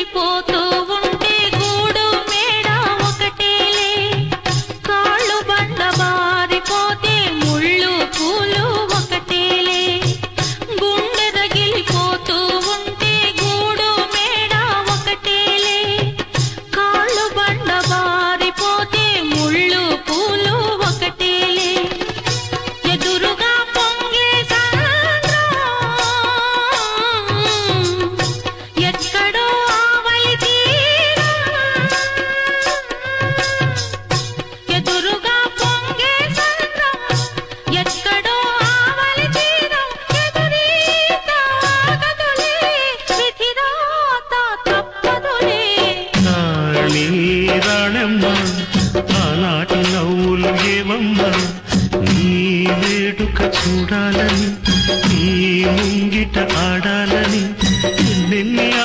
రగిలిపోతూ ఉంటే గూడు మేడ ఒకటేలే కాళ్ళు బండ బారిపోతే ముళ్ళు పూలు ఒకటేలే గుండె రగిలిపోతూ ఉంటే గూడు మేడ ఒకటేలే కాళ్ళు బండ బారిపోతే ముళ్ళు పూలు ఒకటేలే ఎదురుగా పొంగే సంద్రం ఎక్కడో ఆవలి తీరం ఎదురుగా పొంగే సంద్రం ఎక్కడో ఆవలి తీరం ఎదురీత ఆగదులే విధిరాత తప్పదులే నాళీ రాణమ్మ ఆనాటి నవ్వులు ఏమమ్మా నీ వేడుక చూడాలని నీ ముంగిట ఆడాలని ఎన్నెన్ని